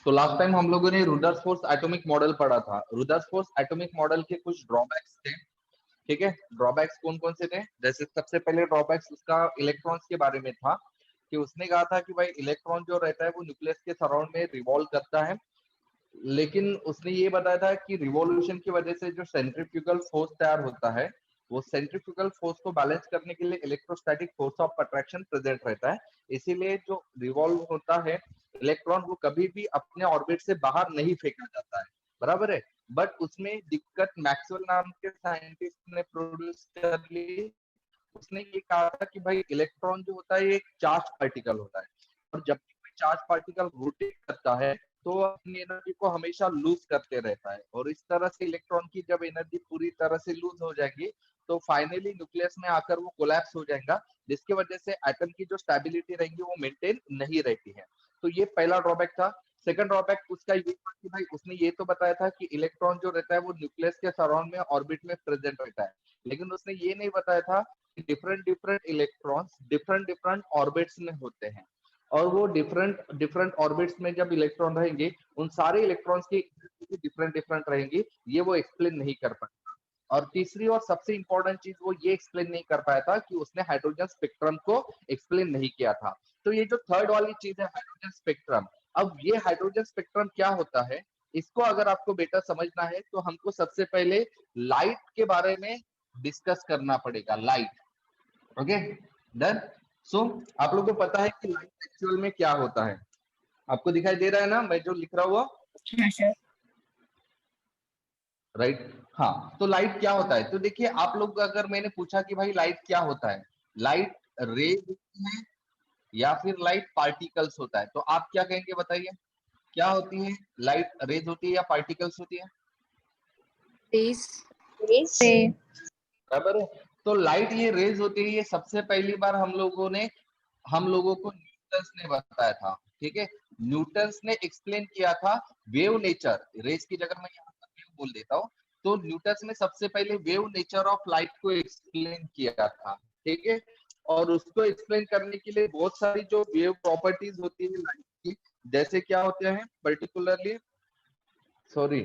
तो last time हम लोगों ने रुदरफोर्ड एटॉमिक मॉडल पढ़ा था। रुदरफोर्ड एटॉमिक मॉडल के कुछ ड्रॉबैक्स थे, ठीक है। ड्रॉबैक्स कौन कौन से थे? जैसे सबसे पहले ड्रॉबैक्स उसका इलेक्ट्रॉन्स के बारे में था कि उसने कहा था कि भाई इलेक्ट्रॉन जो रहता है वो न्यूक्लियस के सराउंड में रिवॉल्व करता है, लेकिन उसने ये बताया था कि रिवॉल्यूशन की वजह से जो सेंट्रीफ्यूगल फोर्स तैयार होता है, वो सेंट्रीफ्यूगल फोर्स को बैलेंस करने के लिए electrostatic force of attraction present रहता है। इसीलिए जो रिवॉल्व होता है इलेक्ट्रॉन, वो कभी भी अपने ऑर्बिट से बाहर नहीं फेंका जाता है, बराबर है। बट उसमें दिक्कत मैक्सवेल नाम के साइंटिस्ट ने प्रोड्यूस कर ली। उसने ये कहा था कि भाई इलेक्ट्रॉन जो होता है ये एक चार्ज पार्टिकल होता है, और जब कोई चार्ज पार्टिकल रोटेट करता है तो अपनी एनर्जी को हमेशा लूज करते रहता है, और इस तरह से इलेक्ट्रॉन की जब एनर्जी पूरी तरह से लूज हो जाएगी तो फाइनली न्यूक्लियस में आकर वो कोलैप्स हो जाएगा, जिसकी वजह से एटम की जो स्टेबिलिटी रहेगी वो मेंटेन नहीं रहती है। तो ये पहला ड्रॉबैक था। सेकंड ड्रॉबैक उसका ये था कि भाई उसने ये तो बताया था कि इलेक्ट्रॉन जो रहता है वो न्यूक्लियस के सराउंड में ऑर्बिट में प्रेजेंट रहता है, लेकिन उसने ये नहीं बताया था कि different different electrons different different orbits में होते हैं, और वो डिफरेंट डिफरेंट ऑर्बिट्स में जब इलेक्ट्रॉन रहेंगे उन सारे इलेक्ट्रॉन्स की डिफरेंट डिफरेंट रहेंगी, ये वो एक्सप्लेन नहीं कर पाएगा। और तीसरी और सबसे इंपॉर्टेंट चीज वो ये एक्सप्लेन नहीं कर पाया था कि उसने हाइड्रोजन स्पेक्ट्रम को एक्सप्लेन नहीं किया था। तो ये जो थर्ड वाली चीज है हाइड्रोजन स्पेक्ट्रम, अब ये हाइड्रोजन स्पेक्ट्रम क्या होता है, इसको अगर आपको बेटा समझना है तो हमको सबसे पहले लाइट के बारे में डिस्कस करना पड़ेगा। Light, okay, done. सो आप लोगों को पता है कि लाइट एक्चुअल में क्या होता है? आपको दिखाई दे रहा है ना मैं जो लिख रहा हुआ? राइट, हाँ। तो लाइट क्या होता है? तो देखिए आप लोग, अगर मैंने पूछा कि भाई लाइट क्या होता है, लाइट रेज होती है या फिर लाइट पार्टिकल्स होता है, तो आप क्या कहेंगे बताइए? क्या होती है? लाइट रेज होती है या पार्टिकल्स होती है? बराबर है। तो लाइट ये रेज होती है, ये सबसे पहली बार हम लोगों को न्यूटन्स ने बताया था, ठीक है। न्यूटन्स ने एक्सप्लेन किया था वेव नेचर, रेज की जगह मैं यहाँ पर वेव बोल देता हूँ। तो न्यूटन्स ने सबसे पहले वेव नेचर ऑफ लाइट को एक्सप्लेन किया था, ठीक है। और उसको एक्सप्लेन करने के लिए बहुत सारी जो वेव प्रॉपर्टीज होती है लाइट की, जैसे क्या होते हैं पर्टिकुलरली, सॉरी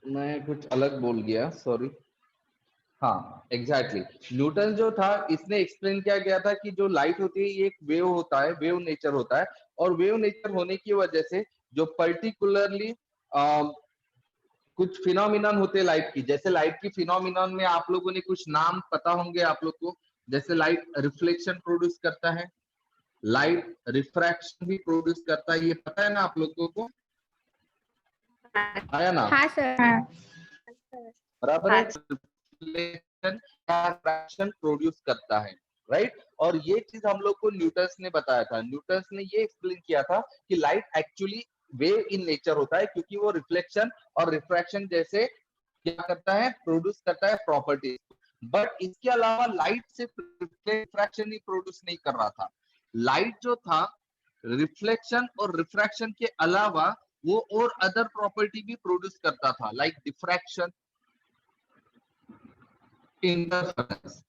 मैं कुछ अलग बोल गया, सॉरी। हाँ एग्जैक्टली, न्यूटन जो था इसने एक्सप्लेन किया गया था कि जो लाइट होती है ये एक वेव होता है, वेव नेचर होता है, और वेव नेचर होने की वजह से जो पर्टिकुलरली कुछ फिनोमिनन होते हैं लाइट की, जैसे लाइट की फिनोमिनन में आप लोगों ने कुछ नाम पता होंगे आप लोग को, जैसे लाइट रिफ्लेक्शन प्रोड्यूस करता है, लाइट रिफ्रैक्शन भी प्रोड्यूस करता है, ये पता है ना आप लोगों को? आया ना? हाँ सर। बराबर है, रिफ्रैक्शन प्रोड्यूस करता है, राइट। और ये चीज हम लोग को न्यूटन्स ने बताया था। न्यूटन्स ने ये एक्सप्लेन किया था कि light actually wave in nature होता है, क्योंकि वो रिफ्लेक्शन और रिफ्रैक्शन जैसे क्या करता है, प्रोड्यूस करता है प्रॉपर्टीज। बट इसके अलावा लाइट सिर्फ रिफ्रैक्शन ही प्रोड्यूस नहीं कर रहा था, लाइट जो था रिफ्लेक्शन और रिफ्रैक्शन के अलावा वो और अदर प्रॉपर्टी भी प्रोड्यूस करता था, लाइक डिफ्रैक्शन, इंटरफेरेंस।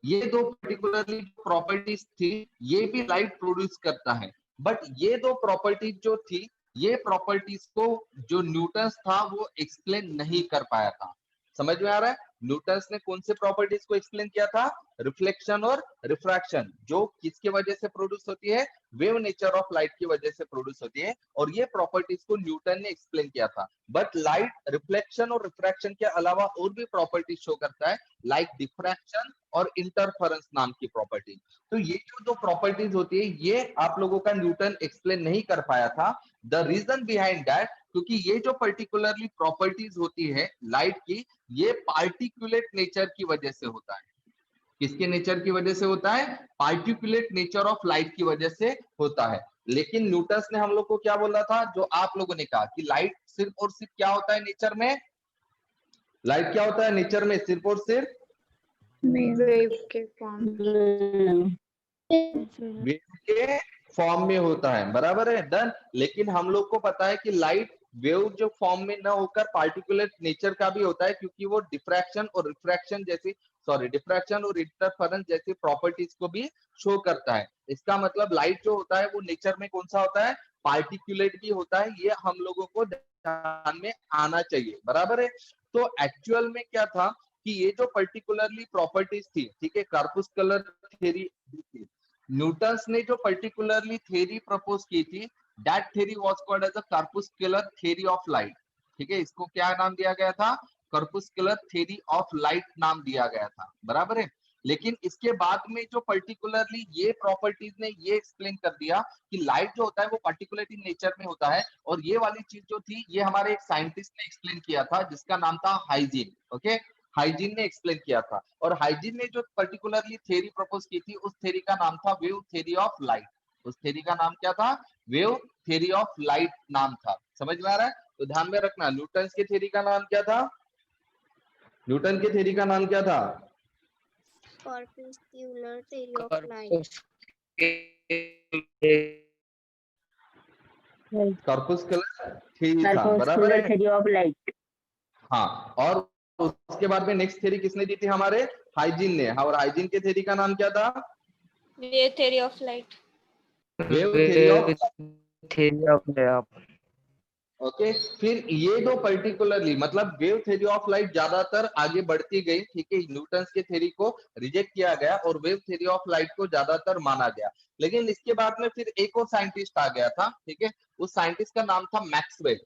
ये दो पर्टिकुलरली प्रॉपर्टीज थी, ये भी लाइट प्रोड्यूस करता है। बट ये दो प्रॉपर्टीज जो थी, ये प्रॉपर्टीज को जो न्यूटन्स था वो एक्सप्लेन नहीं कर पाया था। समझ में आ रहा है? न्यूटन्स ने कौन से प्रॉपर्टीज को एक्सप्लेन किया था? रिफ्लेक्शन और रिफ्रैक्शन, जो किसके वजह से प्रोड्यूस होती है? वेव नेचर ऑफ लाइट की वजह से प्रोड्यूस होती है, और ये प्रॉपर्टीज को न्यूटन ने एक्सप्लेन किया था। बट लाइट रिफ्लेक्शन और रिफ्रैक्शन के अलावा और भी प्रॉपर्टीज शो करता है, लाइक डिफ्रैक्शन और इंटरफेरेंस नाम की प्रॉपर्टी। तो ये जो प्रॉपर्टीज होती है ये आप लोगों का न्यूटन एक्सप्लेन नहीं कर पाया था। द रीजन बिहाइंड दैट, क्योंकि ये जो पर्टिकुलरली प्रॉपर्टीज होती है लाइट की, ये पार्टिकुलेट नेचर की वजह से होता है। किसके नेचर की वजह से होता है? पार्टिकुलेट नेचर ऑफ लाइट की वजह से होता है। लेकिन न्यूटन्स ने हम लोग को क्या बोला था, जो आप लोगों ने कहा कि लाइट सिर्फ और सिर्फ क्या होता है नेचर में? लाइट क्या होता है नेचर में? सिर्फ और सिर्फ वेव के फॉर्म में होता है, बराबर है, डन। लेकिन हम लोग को पता है कि लाइट वेव जो फॉर्म में न होकर पार्टिकुलर नेचर का भी होता है, क्योंकि वो डिफ्रैक्शन और रिफ्रैक्शन जैसी, सॉरी, डिफ्रैक्शन और इंटरफेरेंस जैसी प्रॉपर्टीज को भी शो करता है। इसका मतलब लाइट जो होता है वो नेचर में कौन सा होता है? पार्टिकुलेट भी होता है, ये हम लोगों को ध्यान में आना चाहिए, बराबर है। तो एक्चुअल में क्या था कि ये जो पर्टिकुलरली प्रॉपर्टीज थी, ठीक है, कार्पुस्कुलर थ्योरी, न्यूटन ने जो पर्टिकुलरली थ्योरी प्रपोज की थी, that theory was called as a corpuscular theory of light, ठीक है, इसको क्या नाम दिया गया था, कार्पुस्कुलर थ्योरी ऑफ लाइट नाम दिया गया था, बराबर है। लेकिन इसके बाद में जो पर्टिकुलरली ये प्रॉपर्टीज ने ये एक्सप्लेन कर दिया कि लाइट जो होता है वो पर्टिकुलर इन नेचर में होता है, और ये वाली चीज जो थी ये हमारे एक साइंटिस्ट ने एक्सप्लेन किया था जिसका नाम था हाइजीन, ओके, हाइजीन ने एक्सप्लेन किया था। और हाइजीन ने जो पर्टिकुलरली थ्योरी प्रपोज की थी उस थ्योरी का नाम था वेव थ्योरी ऑफ लाइट, उस थ्योरी का नाम क्या था, वेव थ्योरी ऑफ लाइट नाम था, समझ में आ रहा है। तो ध्यान में रखना, न्यूटन के थ्योरी का नाम क्या था, न्यूटन के थ्योरी का नाम क्या था, Corpuscular theory of light. Corpuscular theory था, बराबर है। Theory of light. हाँ, और उसके बाद में नेक्स्ट थ्योरी किसने दी थी, हमारे हाइजीन ने। और हाइजीन के थ्योरी का नाम क्या था, Wave theory of light. Wave theory of, theory of light. Okay. फिर ये दो पर्टिकुलरली मतलब वेव थ्योरी ऑफ लाइट ज्यादातर आगे बढ़ती गई, ठीक है, न्यूटन के थ्योरी को रिजेक्ट किया गया और वेव थ्योरी ऑफ लाइट को ज्यादातर माना गया। लेकिन इसके बाद में फिर एक और साइंटिस्ट आ गया था, ठीक है, उस साइंटिस्ट का नाम था मैक्सवेल,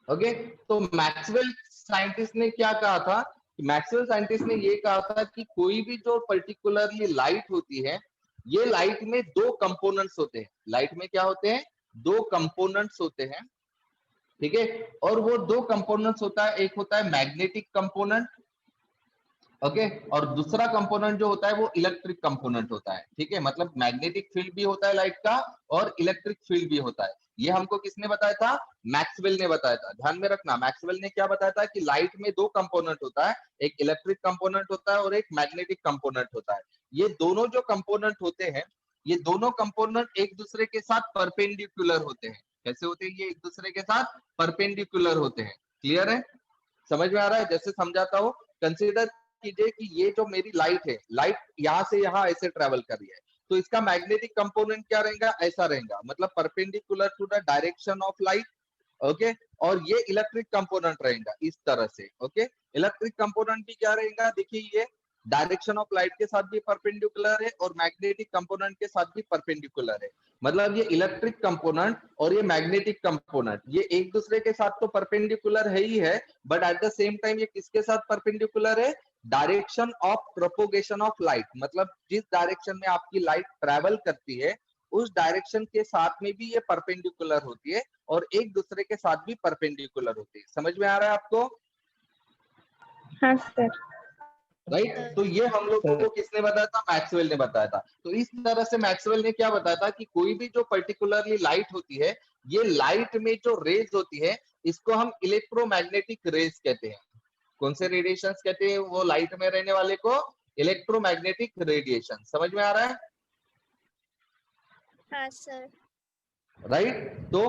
ओके। तो मैक्सवेल साइंटिस्ट ने क्या कहा था, मैक्सवेल साइंटिस्ट ने ये कहा था कि कोई भी जो पर्टिकुलरली लाइट होती है, ये लाइट में दो कंपोनेंट्स होते हैं, लाइट में क्या होते हैं, दो कंपोनेंट्स होते हैं, ठीक है। और वो दो कंपोनेंट्स होता है, एक होता है मैग्नेटिक कंपोनेंट, ओके, और दूसरा कंपोनेंट जो होता है वो इलेक्ट्रिक कंपोनेंट होता है, ठीक है। मतलब मैग्नेटिक फील्ड भी होता है लाइट का और इलेक्ट्रिक फील्ड भी होता है। ये हमको किसने बताया था, मैक्सवेल ने बताया था। ध्यान में रखना, मैक्सवेल ने क्या बताया था कि लाइट में दो कंपोनेंट होता है, एक इलेक्ट्रिक कंपोनेंट होता है और एक मैग्नेटिक कंपोनेंट होता है। ये दोनों जो कंपोनेंट होते हैं, ये दोनों कंपोनेंट एक दूसरे के साथ परपेंडिकुलर होते हैं। कैसे होते हैं, ये एक दूसरे के साथ परपेंडिकुलर होते हैं। क्लियर है, समझ में आ रहा है। जैसे समझाता हूँ, कंसीडर कीजिए कि ये जो मेरी लाइट है, लाइट यहाँ से यहाँ ऐसे ट्रेवल कर रही है, तो इसका मैग्नेटिक कंपोनेंट क्या रहेगा, ऐसा रहेगा, मतलब perpendicular to the direction of light, okay. और ये इलेक्ट्रिक कंपोनेंट रहेगा इस तरह से, ओके। इलेक्ट्रिक कंपोनेंट भी क्या रहेगा, देखिए ये डायरेक्शन ऑफ लाइट के साथ भी परपेंडिकुलर है और मैग्नेटिक कंपोनेंट के साथ भी परपेंडिकुलर है। मतलब ये इलेक्ट्रिक कंपोनेंट और ये मैग्नेटिक कंपोनेंट ये एक दूसरे के साथ तो परपेंडिकुलर है ही है, but at the same time ये किसके साथ परपेंडिकुलर है, direction of propagation of light, मतलब जिस डायरेक्शन में आपकी लाइट ट्रेवल करती है उस डायरेक्शन के साथ में भी ये परपेंडिकुलर होती है और एक दूसरे के साथ भी परपेंडिकुलर होती है। समझ में आ रहा है आपको, हाँ सर। राइट। तो ये हम लोगों को किसने बताया था, मैक्सवेल ने बताया था। तो इस तरह से मैक्सवेल ने क्या बताया था कि कोई भी जो पर्टिकुलरली लाइट होती है, ये लाइट में जो रेज होती है इसको हम इलेक्ट्रोमैग्नेटिक रेज कहते हैं। कौन से रेडिएशन कहते हैं, वो लाइट में रहने वाले को इलेक्ट्रोमैग्नेटिक रेडिएशन। समझ में आ रहा है, हाँ सर। राइट। तो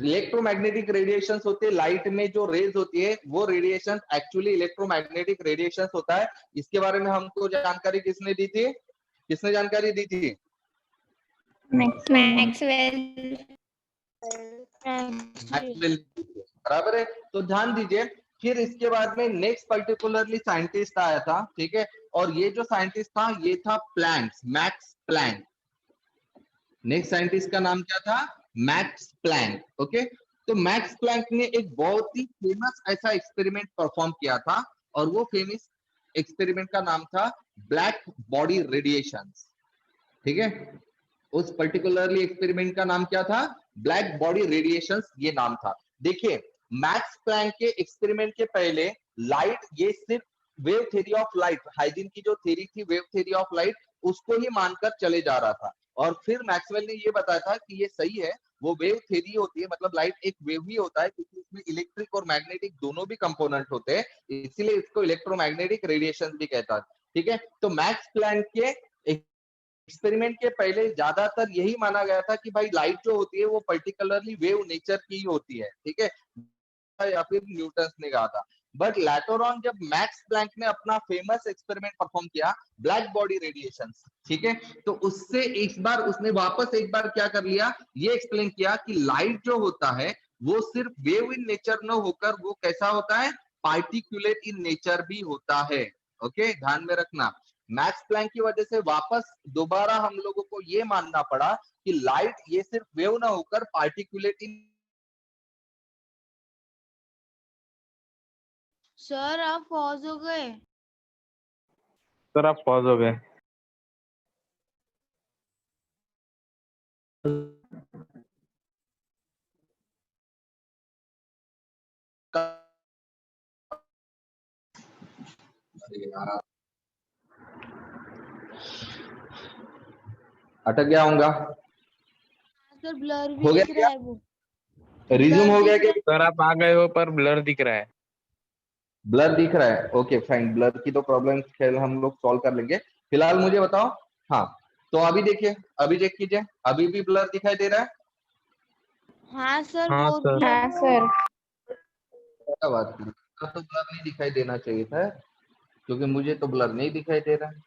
इलेक्ट्रोमैग्नेटिक रेडिएशन होते हैं, लाइट में जो रेज होती है वो रेडिएशन एक्चुअली इलेक्ट्रोमैग्नेटिक रेडिएशन होता है। इसके बारे में हमको जानकारी किसने दी थी, किसने जानकारी दी थी, मैक्सवेल। मैक्सवेल, बराबर है। तो ध्यान दीजिए, फिर इसके बाद में नेक्स्ट पर्टिकुलरली साइंटिस्ट आया था, ठीक है, और ये जो साइंटिस्ट था ये था Planck, Max Planck. Next scientist का नाम क्या था, मैक्स प्लैंक, ओके। तो मैक्स प्लैंक ने एक बहुत ही फेमस ऐसा एक्सपेरिमेंट परफॉर्म किया था और वो फेमस एक्सपेरिमेंट का नाम था ब्लैक बॉडी रेडिएशन, ठीक है। उस पर्टिकुलरली एक्सपेरिमेंट का नाम क्या था, ब्लैक बॉडी रेडिएशन, ये नाम था। देखिए, मैक्स प्लैंक के एक्सपेरिमेंट के पहले लाइट ये सिर्फ wave theory of light, hygiene की जो थ्योरी थी वेव थ्योरी ऑफ लाइट, उसको ही मानकर चले जा रहा था। और फिर मैक्सवेल ने ये बताया था कि ये सही है, वो वेव थ्योरी होती है, मतलब लाइट एक वेव ही होता है क्योंकि इसमें इलेक्ट्रिक और मैग्नेटिक दोनों भी कंपोनेंट होते हैं, इसीलिए इसको इलेक्ट्रोमैग्नेटिक रेडिएशन भी कहता है, ठीक है। तो मैक्स प्लैंक के एक्सपेरिमेंट के पहले ज्यादातर यही माना गया था कि भाई लाइट जो होती है वो पर्टिकुलरली वेव नेचर की ही होती है, ठीक है, या फिर न्यूटन ने कहा था। बट लेटर ऑन जब मैक्स प्लैंक ने अपना फेमस एक्सपेरिमेंट परफॉर्म किया ब्लैक बॉडी रेडिएशन, ठीक है, तो उससे एक बार उसने वापस एक बार क्या कर लिया, ये एक्सप्लेन किया कि लाइट जो होता है वो सिर्फ वेव इन नेचर न होकर वो कैसा होता है, पार्टिकुलेट इन नेचर भी होता है। ओके, ध्यान में रखना। मैक्स प्लैंक की वजह से वापस दोबारा हम लोगों को ये मानना पड़ा कि लाइट ये सिर्फ वेव ना होकर पार्टिकुलेट इन। सर आप पॉज हो गए। सर आप पॉज हो गए। अटक गया होगा। सर ब्लर भी हो गया दिख रहा है वो। रिज्यूम हो गया दिख कि सर आप आ गए हो पर ब्लर दिख रहा है। ब्लर दिख रहा है? ओके फाइन, ब्लर की तो प्रॉब्लम खेल हम लोग सॉल्व कर लेंगे। फिलहाल मुझे बताओ, हाँ तो अभी देखिए, अभी चेक कीजिए, अभी भी ब्लर दिखाई दे रहा है? हाँ सर हाँ वो सर। हाँ सर। क्या बात करूं, तो ब्लर नहीं दिखाई देना चाहिए था, क्योंकि मुझे तो ब्लर नहीं दिखाई दे रहा है।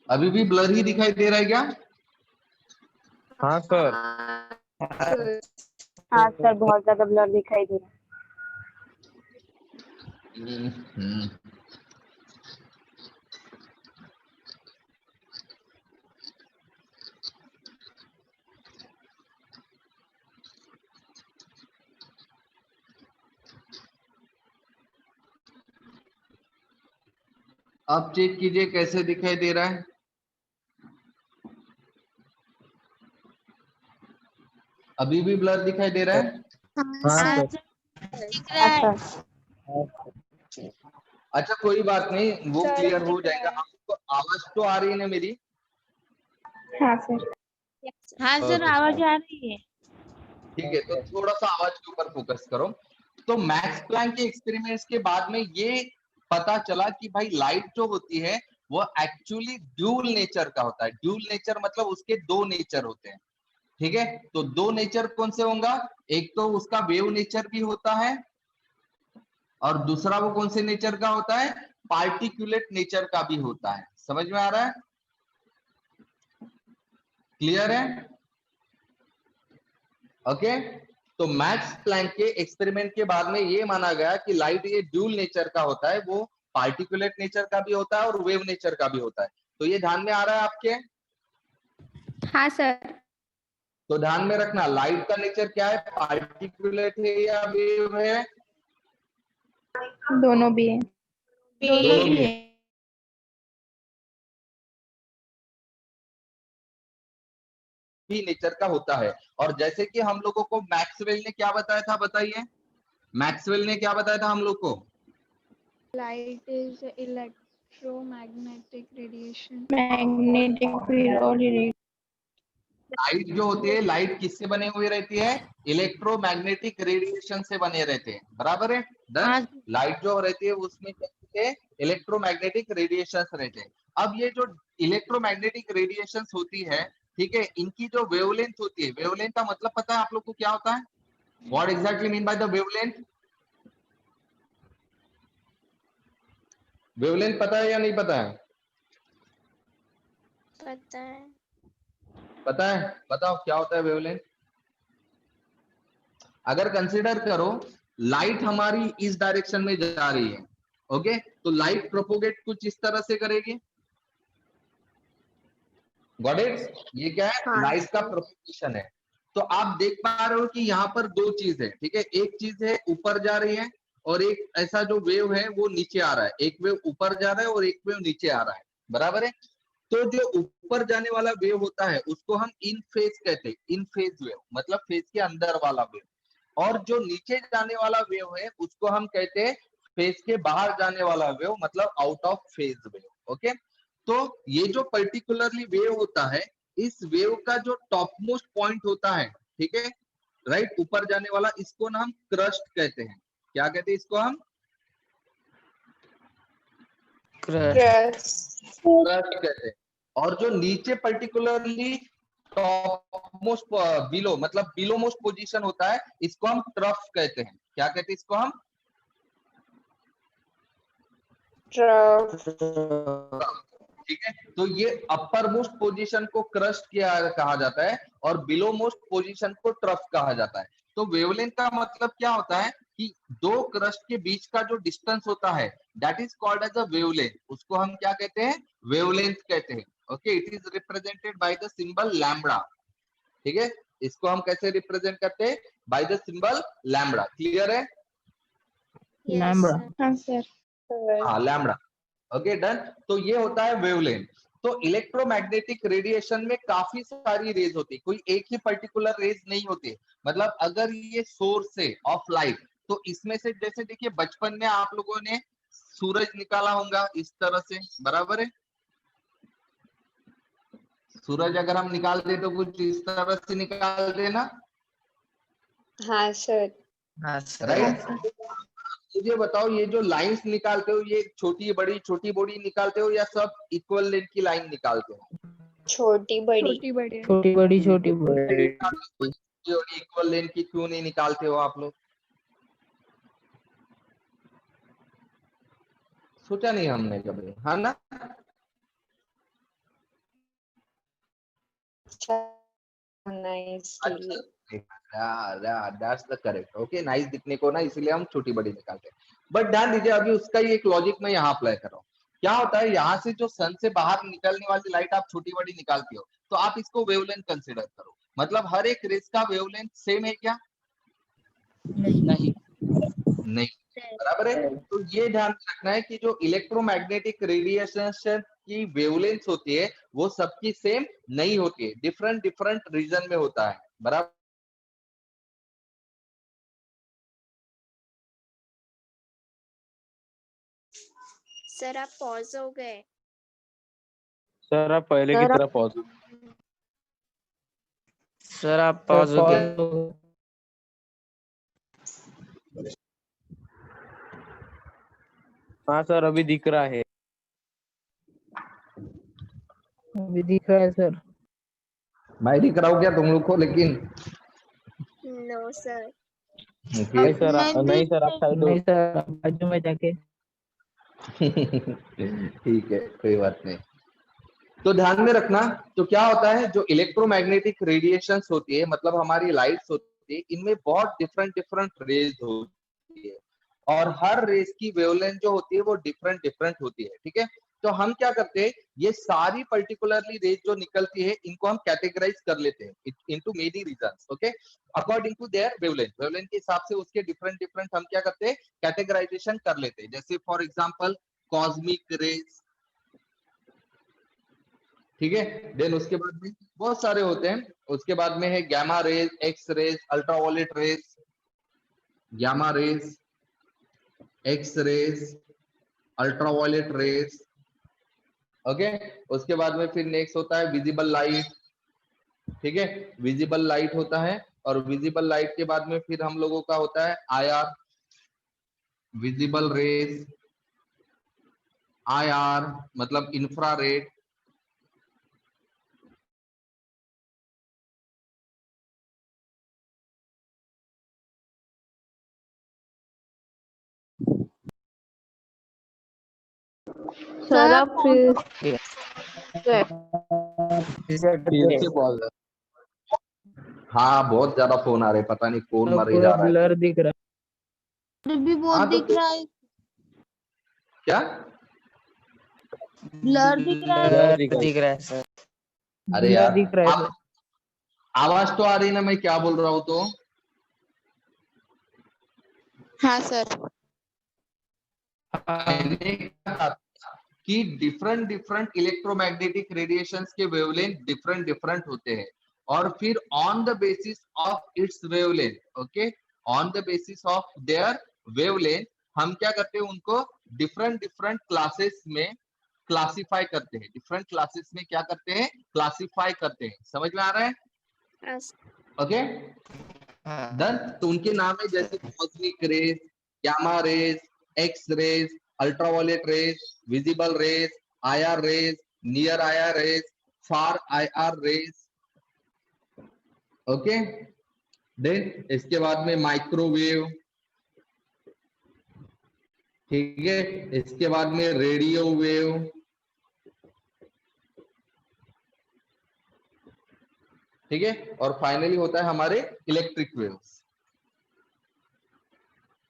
अभी भी ब्लर ही दिखाई दे रहा है क्या? हाँ सर। हाँ सर बहुत ज्यादा ब्लर दिखाई दे रहा है। हम्म। अब चेक कीजिए कैसे दिखाई दे रहा है। अभी भी ब्लर दिखाई दे रहा है? हाँ सर। दिख रहा है। अच्छा कोई बात नहीं, वो सर, क्लियर हो दिख रहा जाएगा। है। आपको आवाज तो आ रही है ना मेरी? हाँ सर। हाँ सर ओके आवाज आ रही है। ठीक है, तो थोड़ा सा आवाज के ऊपर फोकस करो। तो मैक्स प्लैंक के एक्सपेरिमेंट्स के बाद में ये पता चला कि भाई लाइट जो होती है वो एक्चुअली ड्यूल नेचर का होता है। ड्यूल नेचर मतलब उसके दो नेचर होते हैं, ठीक है। तो दो नेचर कौन से होगा, एक तो उसका वेव नेचर भी होता है और दूसरा वो कौन से नेचर का होता है, पार्टिकुलेट नेचर का भी होता है। समझ में आ रहा है? क्लियर है? ओके, तो मैक्स प्लैंक के एक्सपेरिमेंट के बाद में ये माना गया कि लाइट ये ड्यूल नेचर का होता है, वो पार्टिकुलेट नेचर का भी होता है और वेव नेचर का भी होता है। तो ये ध्यान में आ रहा है आपके? हाँ सर। तो ध्यान में रखना, लाइट का नेचर क्या है, पार्टिकुलेट है या वेव है? दोनों भी है। दोनों भी है। भी नेचर का होता है। और जैसे कि हम लोगों को मैक्सवेल ने क्या बताया था, बताइए, मैक्सवेल ने क्या बताया था हम लोग को? Light is electromagnetic radiation. Magnetic field और लाइट जो होती है, लाइट किससे बने हुए रहती है, इलेक्ट्रोमैग्नेटिक रेडिएशन से बने रहते हैं, बराबर है। हाँ लाइट जो रहती है उसमें क्या होते हैं, इलेक्ट्रोमैग्नेटिक रेडिएशन रहते हैं। अब ये जो इलेक्ट्रोमैग्नेटिक रेडिएशन होती है, ठीक है, इनकी जो वेवलेंथ होती है, वेवलेंथ का मतलब पता है आप लोग को क्या होता है, what exactly mean by the wavelength? Wavelength पता है या नहीं पता है? पता है। पता है, बताओ क्या होता है वेवलेंथ। अगर कंसीडर करो लाइट हमारी इस डायरेक्शन में जा रही है, ओके, तो लाइट प्रोपोगेट कुछ इस तरह से करेगी, गॉट इट? ये क्या है, हाँ, लाइट का प्रोपोगेशन है। तो आप देख पा रहे हो कि यहाँ पर दो चीज है, ठीक है, एक चीज है ऊपर जा रही है और एक ऐसा जो वेव है वो नीचे आ रहा है। एक वेव ऊपर जा रहा है और एक वेव नीचे आ रहा है, बराबर है। तो जो ऊपर जाने वाला वेव होता है उसको हम इन फेज कहते हैं, इन फेज वेव मतलब फेज के अंदर वाला वेव। और जो नीचे जाने वाला वेव है उसको हम कहते हैं फेज के बाहर जाने वाला वेव मतलब out of phase wave. Okay, तो ये जो पर्टिकुलरली वेव होता है, इस वेव का जो टॉप मोस्ट पॉइंट होता है, ठीक है, राइट, ऊपर जाने वाला, इसको ना हम क्रस्ट कहते हैं। क्या कहते हैं इसको हम? क्रस्ट कहते हैं। और जो नीचे पर्टिकुलरली टॉप मोस्ट बिलो, मतलब बिलो मोस्ट पोजीशन होता है, इसको हम ट्रफ कहते हैं। क्या कहते हैं इसको हम? ठीक है, तो ये अपर मोस्ट पोजीशन को क्रस्ट किया कहा जाता है और बिलो मोस्ट पोजीशन को ट्रफ कहा जाता है। तो वेवलेंथ का मतलब क्या होता है कि दो क्रस्ट के बीच का जो डिस्टेंस होता है that is called as a wavelength, उसको हम क्या कहते हैं? वेवलेंथ कहते हैं। Okay, it is represented by the symbol lambda. ठीक है, इसको हम कैसे रिप्रेजेंट करते हैं? By the symbol lambda. Clear है? Lambda. हाँ सर। हाँ, लैम्बडा। Okay, done. तो ये होता है वेवलेंथ। तो इलेक्ट्रोमैग्नेटिक रेडिएशन में काफी सारी रेज होती है, कोई एक ही पर्टिकुलर रेज नहीं होती। मतलब अगर ये सोर्स है ऑफ लाइट, तो इसमें से जैसे देखिए बचपन में आप लोगों ने सूरज निकाला होगा इस तरह से, बराबर है? सूरज अगर हम निकाल दे तो कुछ इस तरह से निकाल देना, हाँ सर। राइट? मुझे बताओ, ये जो लाइंस निकालते हो, ये छोटी बड़ी निकालते हो या सब इक्वल लेंथ की लाइन निकालते हो? छोटी बड़ी। छोटी बड़ी। छोटी बड़ी छोटी बड़ी. इक्वल लेंथ की क्यों नहीं निकालते हो आप लोग? सोचा नहीं हमने कभी, हाँ ना? That's the correct. Okay, nice दिखने को ना, इसलिए हम छोटी बड़ी निकालते हैं। बट ध्यान दीजिए, अभी उसका ही एक लॉजिक मैं यहाँ अप्लाई कर रहा हूँ। क्या होता है, यहाँ से जो सन से बाहर निकलने वाली लाइट आप छोटी बड़ी निकालती हो, तो आप इसको वेवलेंथ कंसीडर करो। मतलब हर एक रेस का वेवलेंथ सेम है क्या? नहीं. नहीं, बराबर है। तो ये ध्यान रखना है कि जो इलेक्ट्रोमैग्नेटिक रेडिएशन की वेवलेंथ होती है वो सबकी सेम नहीं होती है, डिफरेंट डिफरेंट रीजन में होता है, बराबर? सर आप पॉज हो गए। सर आप पहले की तरह पॉज। सर आप पॉज हो गए। हाँ सर, अभी दिख रहा है। अभी दिख रहा है सर. मैं दिख रहा हूँ क्या तुम लोग को? लेकिन नो सर। नहीं सर, नहीं सर, आप साइड हो। नहीं सर, बाजू में जाके. ठीक है, कोई बात नहीं। तो ध्यान में रखना, तो क्या होता है, जो इलेक्ट्रोमैग्नेटिक रेडिएशंस होती है, मतलब हमारी लाइट्स होती है, इनमें बहुत डिफरेंट डिफरेंट रेज होती है और हर रेज की वेवलेंथ जो होती है वो डिफरेंट डिफरेंट होती है। ठीक है, तो हम क्या करते हैं, ये सारी पर्टिकुलरली रेज जो निकलती है इनको हम कैटेगराइज कर लेते हैं into many regions. Okay, according to their wavelength, wavelength के हिसाब से उसके डिफरेंट डिफरेंट हम क्या करते हैं, कैटेगराइजेशन कर लेते हैं। जैसे फॉर एग्जांपल कॉस्मिक रेज, ठीक है। देन उसके बाद में बहुत सारे होते हैं, उसके बाद में है gamma rays, X rays, ultraviolet rays, gamma rays, X rays, ultraviolet rays. Okay, उसके बाद में फिर नेक्स्ट होता है विजिबल लाइट। ठीक है, विजिबल लाइट होता है और विजिबल लाइट के बाद में फिर हम लोगों का होता है आईआर, विजिबल रेज, आईआर मतलब इंफ्रारेड। सर आप फिर हाँ, बहुत ज्यादा फोन आ रहे, पता नहीं कौन मरे पूरा जा रहा है। ब्लर दिख रहा भी बहुत हाँ, तो दिख रहा है। क्या? ब्लर दिख रहा है। ब्लर दिख रहा है सर। है. अरे ब्लर यार, दिख रहा है सर. आवाज तो आ रही ना, मैं क्या बोल रहा हूँ? तो हाँ सर। मैंने कहा कि डिफरेंट डिफरेंट इलेक्ट्रोमैग्नेटिक रेडिएशंस के वेवलेंथ डिफरेंट डिफरेंट होते हैं और फिर on the basis of its wavelength, okay, on the basis of their wavelength हम क्या करते हैं, उनको डिफरेंट डिफरेंट क्लासेस में क्लासिफाई करते हैं। डिफरेंट क्लासेस में क्या करते हैं, क्लासिफाई करते हैं। समझ में आ रहा है? Yes. Okay, done. तो उनके नाम है जैसे cosmic rays, gamma rays, X rays, ultraviolet rays, visible rays, IR rays, near IR rays, far IR rays. Okay, then इसके बाद में माइक्रोवेव, ठीक है, इसके बाद में रेडियो वेव, ठीक है, और फाइनली होता है हमारे इलेक्ट्रिक वेव्स,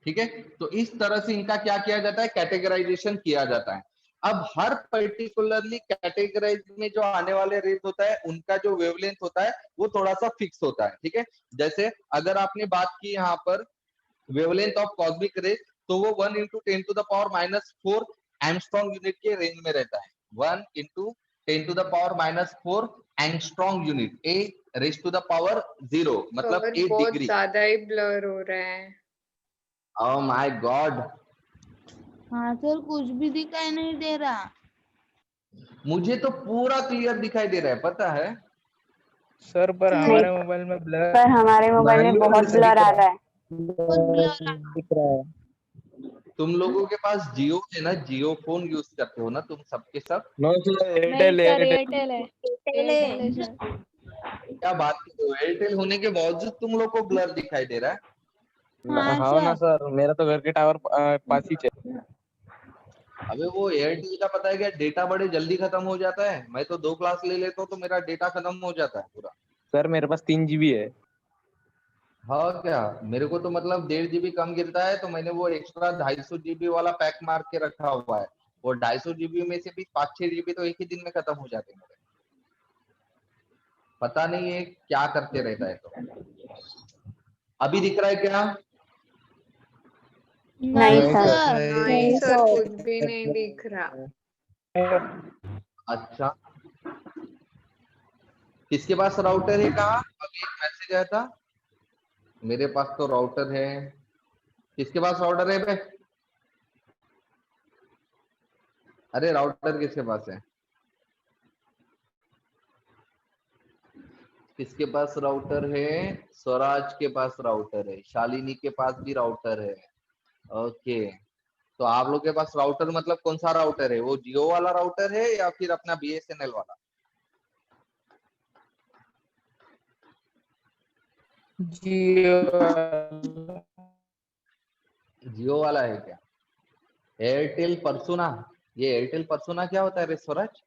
ठीक है। तो इस तरह से इनका क्या किया जाता है, कैटेगराइजेशन किया जाता है। अब हर पर्टिकुलरली कैटेगराइज में जो आने वाले रेज होता है उनका जो वेवलेंथ होता है वो थोड़ा सा फिक्स होता है, ठीक है। जैसे अगर आपने बात की यहाँ पर वेवलेंथ ऑफ कॉस्मिक रेज, तो वो 1 × 10⁻⁴ एंगस्ट्रॉम यूनिट के रेंज में रहता है। 1 × 10⁻⁴ एंगस्ट्रॉम यूनिट, A⁻�0, मतलब सर 8 बहुत डिग्री। ज्यादा ही ब्लर हो रहा है। ओह माय गॉड, हाँ सर, कुछ भी दिखाई नहीं दे रहा। मुझे तो पूरा क्लियर दिखाई दे रहा है, पता है। सर पर नहीं, हमारे मोबाइल में ब्लर पर हमारे मोबाइल में बहुत ब्लर आ रहा है। बहुत ब्लर दिख रहा है। तुम लोगों के पास जियो है ना, जियो फोन यूज करते हो ना तुम सबके सब? नो सर, नहीं एयरटेल सर, एयरटेल एयरटेल है, एयरटेल है सर। क्या बात करते हो, एयरटेल होने के बावजूद तुम लोग को ब्लर दिखाई दे रहा है? हाँ हाँ ना सर। सर, मेरा तो घर के टावर पास ही है। अबे वो एयरटेल का पता है क्या, डेटा बड़े जल्दी खत्म हो जाता है। मैं तो 2 क्लास ले लेता हूँ तो मेरा डेटा खत्म हो जाता है पूरा। सर मेरे पास 3 GB है। हाँ क्या, मेरे को तो मतलब 1.5 GB कम गिरता है, तो मैंने वो एक्स्ट्रा 250 GB वाला पैक मार के रखा हुआ है। वो 250 GB में से भी 5-6 GB तो एक ही दिन में खत्म हो जाते हैं मेरे। पता नहीं है क्या करते रहता है। तो अभी दिख रहा है क्या? नहीं नहीं सर। सर। नहीं सर, कुछ भी नहीं दिख रहा। अच्छा, किसके पास राउटर है? कहा अभी एक मैसेज आया था, मेरे पास तो राउटर है। किसके पास राउटर है बे? अरे राउटर किसके पास है? किसके पास राउटर है? स्वराज के पास राउटर है, शालिनी के पास भी राउटर है। ओके, तो आप लोग के पास राउटर मतलब कौन सा राउटर है? वो जियो वाला राउटर है या फिर अपना BSNL वाला? जियो वाला है क्या? एयरटेल परसोना, ये एयरटेल परसोना क्या होता है रे स्वराज?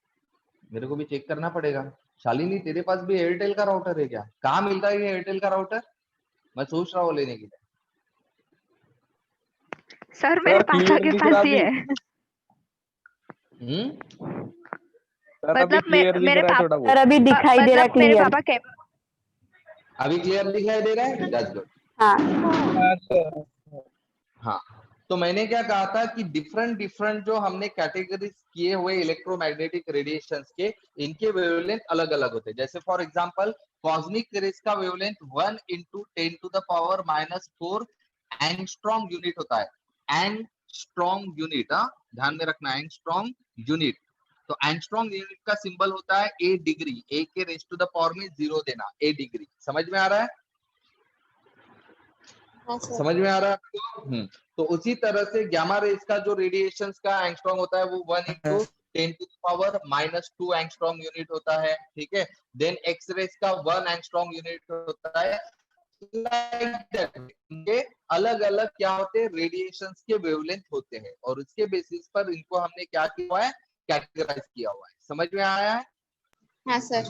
मेरे को भी चेक करना पड़ेगा। शालिनी तेरे पास भी एयरटेल का राउटर है क्या? कहाँ मिलता है ये एयरटेल का राउटर? मैं सोच रहा हूँ लेने के लिए। सर मेरे पापा के पास ही है। सर अभी मतलब क्लियर दिख मेरे रहा है पापा, थोड़ा सर बहुत। अभी दिखाई दे रहा है मतलब मेरे क्लियर। पापा के। अभी क्लियर दिखाई दे रहा है? That's good. हाँ हाँ, तो मैंने क्या कहा था कि डिफरेंट डिफरेंट जो हमने कैटेगरीज किए हुए इलेक्ट्रोमैग्नेटिक रेडिएशंस के, इनके वेवलेंथ अलग अलग होते हैं। जैसे फॉर एग्जांपल कॉस्मिक रेज का वेवलेंथ 1 × 10⁻⁴ एंगस्ट्रॉम यूनिट होता है। एंगस्ट्रॉम यूनिट, ध्यान में रखना, एंगस्ट्रॉम यूनिट। तो एंगस्ट्रॉम यूनिट का सिंबल होता है A डिग्री, A के रेज़ टू द पावर में 0 देना, A डिग्री। समझ में आ रहा है? समझ में आ रहा है आपको? तो उसी तरह से गामा रेज का जो रेडिएशंस का एंगस्ट्रॉम होता है वो 1 × 10⁻⁻² एंगस्ट्रॉम यूनिट होता है, ठीक है। देन एक्स रेज का 1 एंगस्ट्रॉम यूनिट होता है। अलग अलग क्या होते हैं, रेडिएशंस के वेवलेंथ होते हैं, और उसके बेसिस पर इनको हमने क्या किया हुआ है, कैटेगराइज किया हुआ है। समझ में आया है? हाँ सर।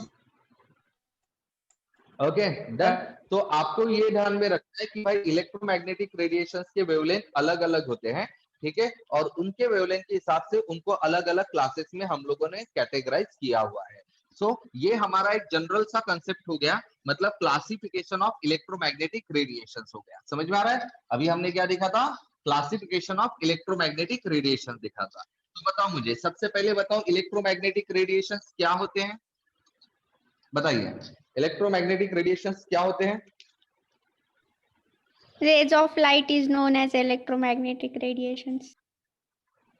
Okay done. तो आपको ये ध्यान में रखना है कि भाई इलेक्ट्रोमैग्नेटिक रेडिएशंस के वेवलेंथ अलग अलग होते हैं, ठीक है, और उनके वेवलेंथ के हिसाब से उनको अलग अलग क्लासेस में हम लोगों ने कैटेगराइज किया हुआ है। सो ये हमारा एक जनरल सा कंसेप्ट हो गया, मतलब क्लासिफिकेशन ऑफ इलेक्ट्रोमैग्नेटिक रेडिएशंस हो गया। समझ में आ रहा है? अभी हमने क्या देखा था, क्लासिफिकेशन ऑफ इलेक्ट्रोमैग्नेटिक रेडिएशन देखा था। तो बताओ मुझे, सबसे पहले बताओ इलेक्ट्रोमैग्नेटिक रेडिएशंस क्या होते हैं? बताइए, इलेक्ट्रोमैग्नेटिक रेडिएशंस क्या होते हैं? Rays of light is known as electromagnetic radiations.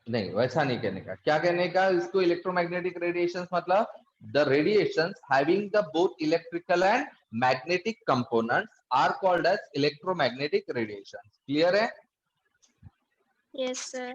नहीं, वैसा नहीं कहने का। क्या कहने का इसको, इलेक्ट्रोमैग्नेटिक रेडिएशंस मतलब the radiations having the both electrical and magnetic components are called as electromagnetic radiations. Clear है? Yes, sir.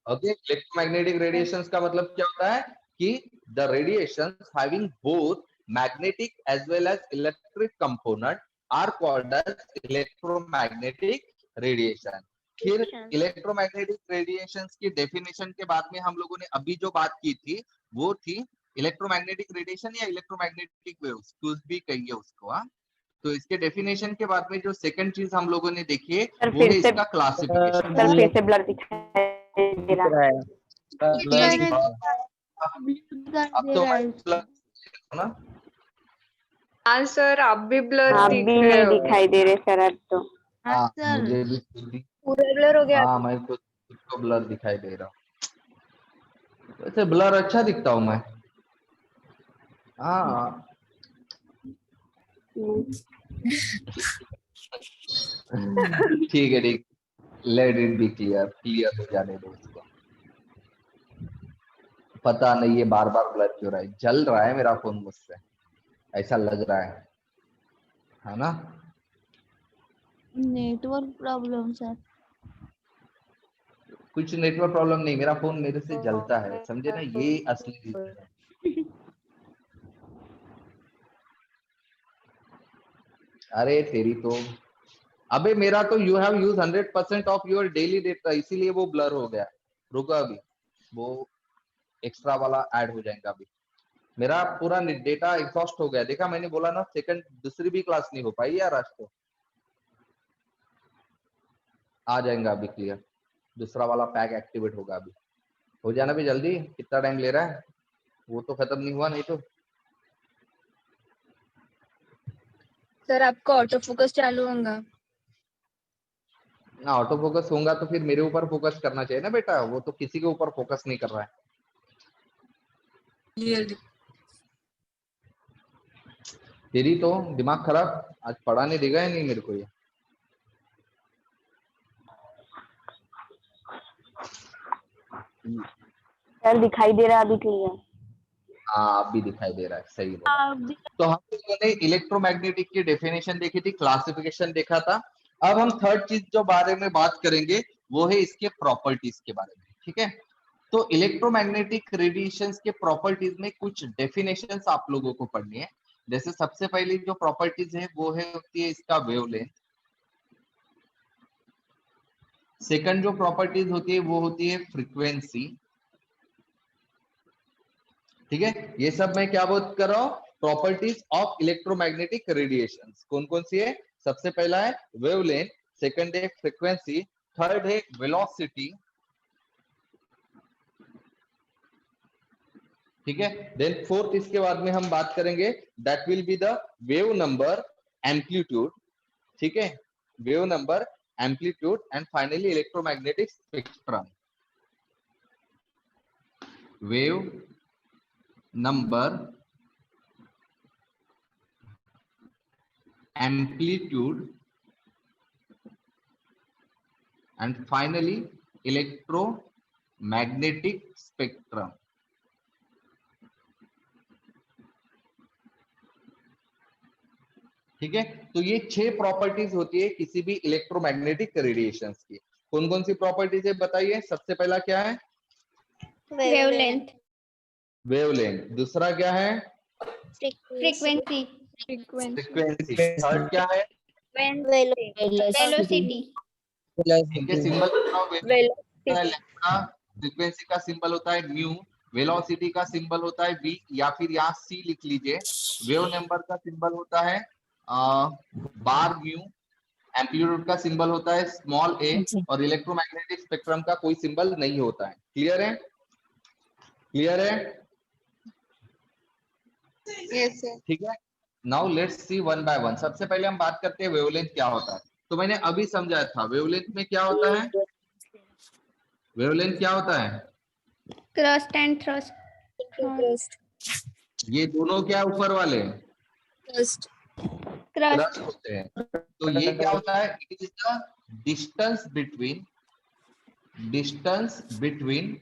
Okay, electromagnetic radiations का मतलब क्या होता है कि the radiations having both magnetic as well as electric component are called as electromagnetic radiation. फिर electromagnetic radiations की definition के बाद में हम लोगों ने अभी जो बात की थी वो थी इलेक्ट्रोमैग्नेटिक रेडिएशन या इलेक्ट्रोमैग्नेटिक वेव्स, कुछ भी कहिए उसको। हाँ, तो इसके डेफिनेशन के बाद में जो सेकंड चीज हम लोगों ने देखी है वो है इसका क्लासिफिकेशन। सर फिर से ब्लर दिखाई दे रहा है। अब तो ना हाँ सर, आप भी ब्लर आप दिख भी रहे नहीं हो। दिखाई दे रहे सर अब तो। हाँ, सर मुझे भी पूरा ब्लर हो गया। हाँ, मैं खुद को ब्लर दिखाई दे रहा हूँ। वैसे ब्लर अच्छा दिखता हूँ मैं। हाँ ठीक है, ठीक, let it be clear, clear हो जाने दो उसको। पता नहीं ये बार बार ब्लर क्यों रहा है, जल रहा है मेरा फोन मुझसे, ऐसा लग रहा है ना। Network problem sir. कुछ नेटवर्क प्रॉब्लम नहीं, मेरा फोन मेरे से जलता है, समझे ना, ये असली रीजन है। अरे तेरी तो, अबे मेरा तो you have use 100% of your daily data, इसीलिए वो ब्लर हो गया। रुको अभी वो एक्स्ट्रा वाला ऐड हो जाएगा। अभी मेरा पूरा डेटा एग्जॉस्ट हो गया, देखा मैंने बोला ना, सेकंड दूसरी भी क्लास नहीं हो पाई यार आज तो। आ जाएगा अभी क्लियर, दूसरा वाला पैक एक्टिवेट होगा अभी। हो जाना भी जल्दी, कितना टाइम ले रहा है, वो तो खत्म नहीं हुआ नहीं तो। सर आपका ऑटो फोकस चालू होगा। ना ऑटो फोकस होगा तो फिर मेरे ऊपर फोकस करना चाहिए ना बेटा, वो तो किसी के ऊपर फोकस नहीं कर रहा है। तेरी तो दिमाग खराब, आज पढ़ाने देगा ही नहीं मेरे को ये। सर दिखाई दे रहा है अभी क्लियर। हाँ अब भी दिखाई दे रहा है, सही बोला। तो हम लोगों ने इलेक्ट्रोमैग्नेटिक की डेफिनेशन देखी थी, क्लासिफिकेशन देखा था। अब हम थर्ड चीज जो बारे में बात करेंगे वो है इसके प्रॉपर्टीज के बारे में, ठीक है। तो इलेक्ट्रोमैग्नेटिक रेडिएशंस के प्रॉपर्टीज में कुछ डेफिनेशंस आप लोगों को पढ़नी है। जैसे सबसे पहली जो प्रॉपर्टीज है वो है होती है इसका वेवलेंथ। सेकंड जो प्रॉपर्टीज होती है वो होती है फ्रीक्वेंसी, ठीक है। ये सब मैं क्या बात कर रहा हूँ, प्रॉपर्टीज ऑफ इलेक्ट्रोमैग्नेटिक रेडिएशंस। कौन कौन सी है, सबसे पहला है वेवलेंथ, सेकंड है फ्रीक्वेंसी, थर्ड है वेलोसिटी, ठीक है। देन फोर्थ इसके बाद में हम बात करेंगे that will be the wave number, amplitude, ठीक है, wave number, amplitude, and finally electromagnetic spectrum. Wave number, amplitude, and finally electromagnetic spectrum, ठीक है। तो ये 6 प्रॉपर्टीज होती है किसी भी इलेक्ट्रोमैग्नेटिक रेडिएशंस की। कौन कौन सी प्रॉपर्टीज है बताइए। सबसे पहला क्या है, वेवलेंथ, वेवलेंथ। दूसरा क्या है, फ्रीक्वेंसी, फ्रीक्वेंसी। थर्ड क्या है, वेलोसिटी, इनके सिंबल लैम्डा, फ्रीक्वेंसी का सिंबल होता है म्यू, वेलोसिटी का सिंबल होता है v, या फिर यहाँ c लिख लीजिए। वेव नंबर का सिंबल होता है बार म्यू, एम्पलीट्यूड का सिंबल होता है स्मॉल a, और इलेक्ट्रोमैग्नेटिक स्पेक्ट्रम का कोई सिंबल नहीं होता है। क्लियर है, क्लियर है, यस सर। ठीक है। Now let's see one by one. सबसे पहले हम बात करते हैं वेवलेंथ क्या होता है। तो मैंने अभी समझाया था वेवलेंथ में क्या होता है, वेवलेंथ क्या होता है, क्रस्ट एंड थ्रस्ट, ये दोनों क्या ऊपर वाले क्रस्ट, क्रस्ट होते हैं। तो ये क्या होता है, it is the distance between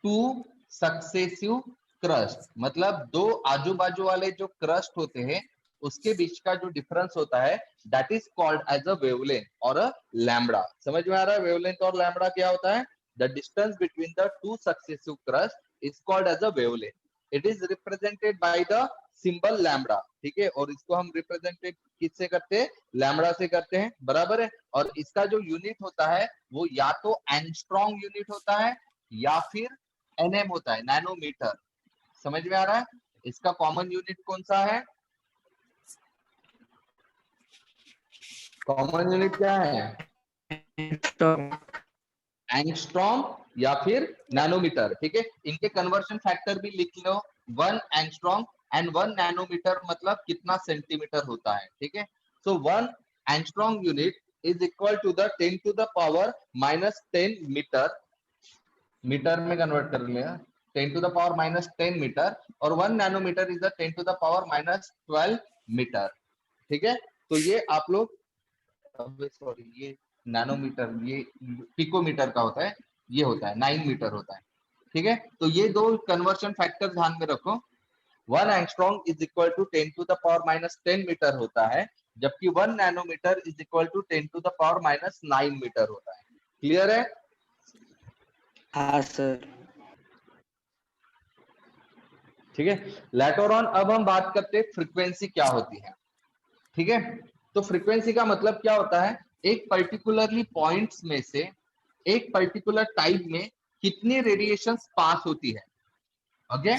two successive crust, मतलब दो आजू बाजू वाले जो क्रस्ट होते हैं उसके बीच का जो डिफरेंस होता है that is called as a wavelength और अ लैम्बडा। समझ में आ रहा है वेवलेंथ और लैम्बडा क्या होता है, the distance between the two successive crest is called as a wavelength. It is represented by the symbol lambda, ठीक है, और इसको हम रिप्रेजेंटेड किससे करते हैं, लैम्बडा से करते हैं, बराबर है। और इसका जो यूनिट होता है वो या तो एंगस्ट्रॉम यूनिट होता है या फिर एनएम होता है, नैनोमीटर। समझ में आ रहा है? इसका कॉमन यूनिट कौन सा है? कॉमन यूनिट क्या है? एंगस्ट्रॉम या फिर नैनोमीटर, ठीक है। इनके कन्वर्शन फैक्टर भी लिख लो, 1 एंगस्ट्रॉम एंड 1 नैनोमीटर मतलब कितना सेंटीमीटर होता है, ठीक है। So 1 angstrom unit is equal to the 10 to the power -10 metre, metre में कन्वर्ट कर लिया, 10 टू द पावर -10 मीटर, और 1 nanometre is the 10 to the power -12 metre, ठीक है। तो ये आप लोग, सॉरी, ये नैनोमीटर, ये पिकोमीटर का होता है, ये होता है 9 मीटर होता है, ठीक है। तो ये दो कन्वर्शन फैक्टर ध्यान में रखो, 1 angstrom is equal to 10 to the power -10 metre होता है, जबकि 1 nanometre is equal to 10 to the power -9 metre होता है। क्लियर है? हाँ सर। ठीक है। लेटर ऑन अब हम बात करते हैं फ्रीक्वेंसी क्या होती है, ठीक है। तो फ्रीक्वेंसी का मतलब क्या होता है, एक पर्टिकुलरली पॉइंट्स में से एक पर्टिकुलर टाइम में कितनी रेडिएशंस पास होती है। ओके,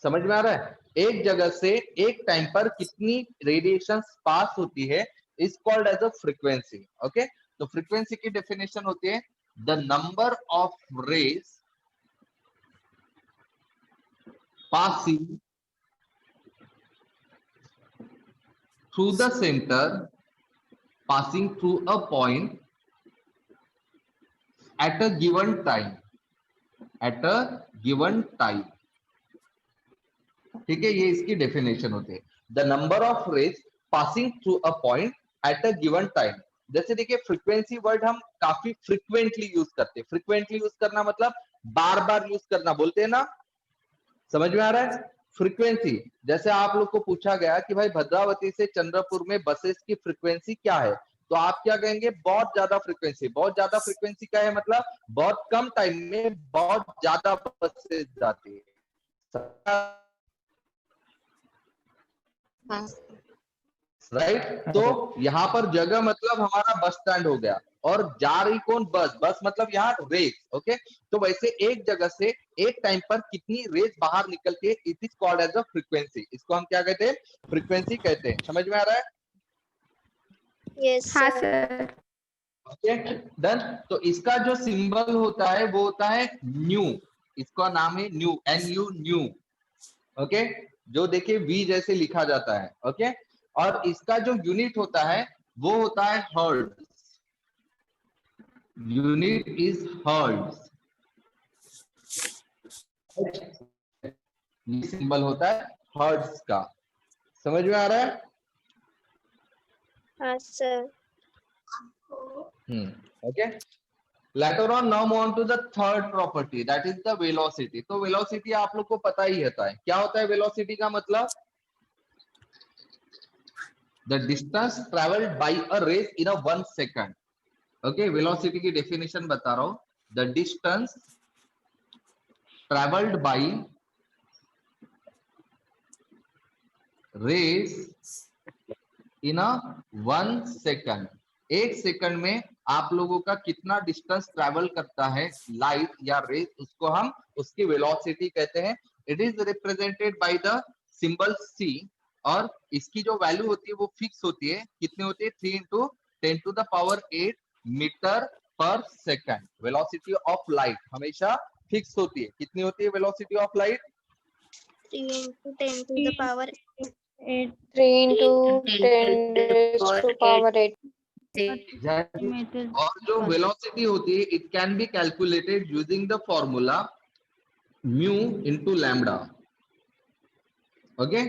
समझ में आ रहा है? एक जगह से एक टाइम पर कितनी रेडिएशंस पास होती है is called as a frequency. Okay, तो फ्रीक्वेंसी की डेफिनेशन होती है the number of rays passing through the center, passing through a point at a given time, at a given time, ठीक है। ये इसकी डेफिनेशन होती है, the number of rays passing through a point at a given time. जैसे देखिए frequency word हम काफी फ्रीक्वेंटली यूज करते हैं, फ्रीक्वेंटली यूज करना मतलब बार बार यूज करना बोलते हैं ना, समझ में आ रहा है? फ्रीक्वेंसी, जैसे आप लोग को पूछा गया कि भाई भद्रावती से चंद्रपुर में बसेस की फ्रीक्वेंसी क्या है, तो आप क्या कहेंगे? बहुत ज्यादा फ्रीक्वेंसी। बहुत ज्यादा फ्रीक्वेंसी क्या है? मतलब बहुत कम टाइम में बहुत ज्यादा बसेस जाती है, राइट। तो यहाँ पर जगह मतलब हमारा बस स्टैंड हो गया, और जा रही कौन? बस। बस मतलब यहाँ रेस। ओके, तो वैसे एक जगह से एक टाइम पर कितनी रेस बाहर निकलती है, it is called as a frequency. इसको हम क्या कहते हैं? फ्रीक्वेंसी कहते हैं। समझ में आ रहा है? यस हाँ सर। सर। Okay, done. तो इसका जो सिंबल होता है वो होता है न्यू, इसका नाम है न्यू, NU, न्यू। ओके, जो देखिए V जैसे लिखा जाता है। ओके, और इसका जो यूनिट होता है वो होता है हर्ट्ज, यूनिट इज हर्ट्ज। ये सिंबल होता है हर्ट्ज का। समझ में आ रहा है? हाँ सर। Okay, later on now move on to the third property, that is the velocity. तो वेलोसिटी आप लोग को पता ही होता है, क्या होता है वेलोसिटी का मतलब? The distance travelled by a rays in a 1 second. Okay, velocity की डेफिनेशन बता रहा हूं, the distance travelled by rays in a 1 second. एक सेकंड में आप लोगों का कितना डिस्टेंस ट्रेवल करता है लाइट या रेस, उसको हम उसकी वेलोसिटी कहते हैं। It is represented by the symbol c, और इसकी जो वैल्यू होती है वो फिक्स होती है। कितनी होती है? 3 × 10⁸ मीटर पर सेकंड। वेलोसिटी ऑफ लाइट हमेशा फिक्स होती है। कितनी होती है velocity of light? 3 × 10 to the power 8 3 × 10⁸ Exactly. Metre और जो वेलोसिटी होती है it can be calculated using the formula mu into lambda. Okay,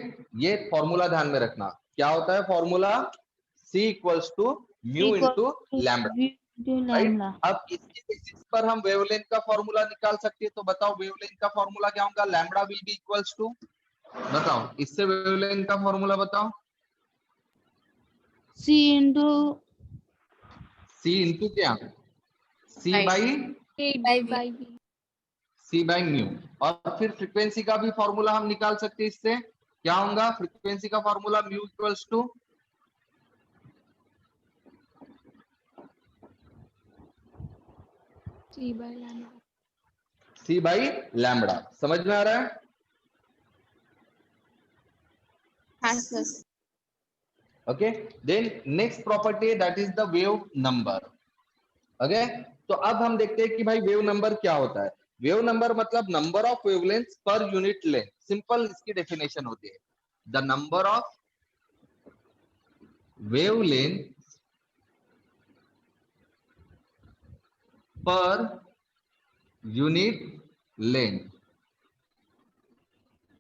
ये फॉर्मूला ध्यान में रखना। क्या होता है formula? C equals to mu into lambda, right. अब इसके बेसिस पर हम वेवलेंथ का फॉर्मूला निकाल सकते हैं। तो बताओ वेवलेंथ का फॉर्मूला क्या होगा? Lambda will be equals to, बताओ इससे वेवलेंथ का फॉर्मूला बताओ। C into C इनटू क्या? C by by V. C by mu. और फिर फ्रीक्वेंसी का भी फॉर्मूला हम निकाल सकते हैं इससे, क्या होगा फ्रीक्वेंसी का formula mu equals to C by lambda. समझ में आ रहा है? हाँ सर। Okay, then next property that is the wave number. Okay, तो अब हम देखते हैं कि भाई वेव नंबर क्या होता है। वेव नंबर मतलब number of wavelength per unit length. Simple इसकी डेफिनेशन होती है the number of wavelength per unit length.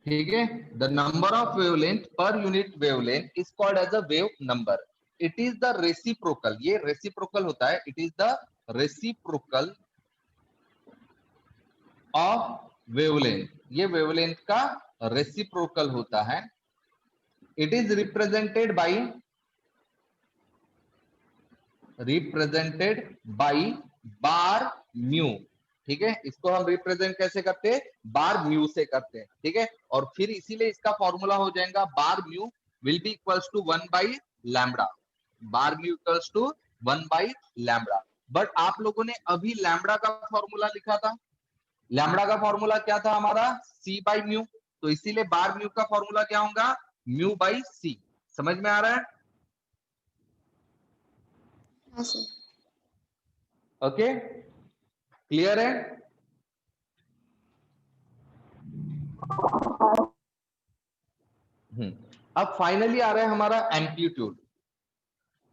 ठीक है, the number of wavelength per unit wavelength is called as a wave number. It is the reciprocal, ये reciprocal होता है, it is the reciprocal of wavelength, ये wavelength का reciprocal होता है। It is represented by bar mu. ठीक है, इसको हम रिप्रेजेंट कैसे करते हैं, बार म्यू से करते हैं। ठीक है, और फिर इसीलिए इसका फॉर्मूला हो जाएगा bar mu will be equals to 1 by lambda. Bar mu equals to 1 by lambda. But आप लोगों ने अभी लैम्बडा का फॉर्मूला लिखा था, लैम्बडा का फॉर्मूला क्या था हमारा, सी बाई म्यू। तो इसीलिए बार म्यू का फॉर्मूला क्या होगा, म्यू बाई सी। समझ में आ रहा है? हाँ सर। ओके, क्लियर है? अब फाइनली आ रहा है हमारा एम्पलीट्यूड।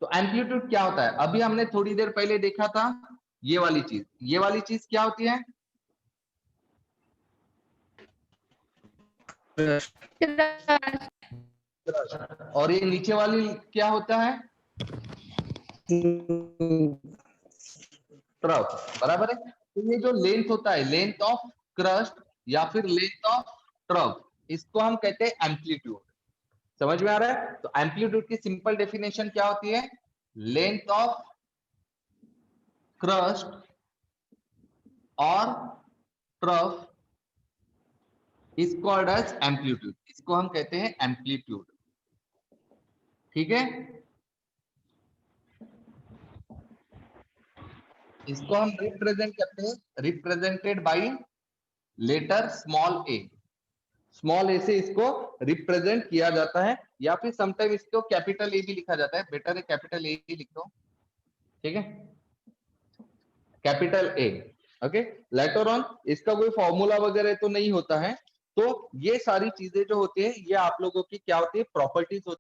तो एम्पलीट्यूड क्या होता है, अभी हमने थोड़ी देर पहले देखा था ये वाली चीज। ये वाली चीज क्या होती है, और ये नीचे वाली क्या होता है, ट्रफ। बराबर है। तो ये जो लेंथ होता है, लेंथ ऑफ क्रस्ट या फिर लेंथ ऑफ ट्रफ, इसको हम कहते हैं एम्पलीट्यूड। समझ में आ रहा है? तो एम्पलीट्यूड की सिंपल डेफिनेशन क्या होती है, लेंथ ऑफ क्रस्ट और trough is called as amplitude. इसको हम कहते हैं एम्पलीट्यूड। ठीक है, इसको हम रिप्रेजेंट करते हैं, represented by letter small a. Small a से इसको रिप्रेजेंट किया जाता है, या फिर समटाइम इसको कैपिटल ए भी लिखा जाता है। बेटर है कैपिटल ए ही लिख दो। ठीक है, capital A. Okay, later on इसका कोई फॉर्मूला वगैरह तो नहीं होता है। तो ये सारी चीजें जो होती है ये आप लोगों की क्या होती है, प्रॉपर्टीज होती है।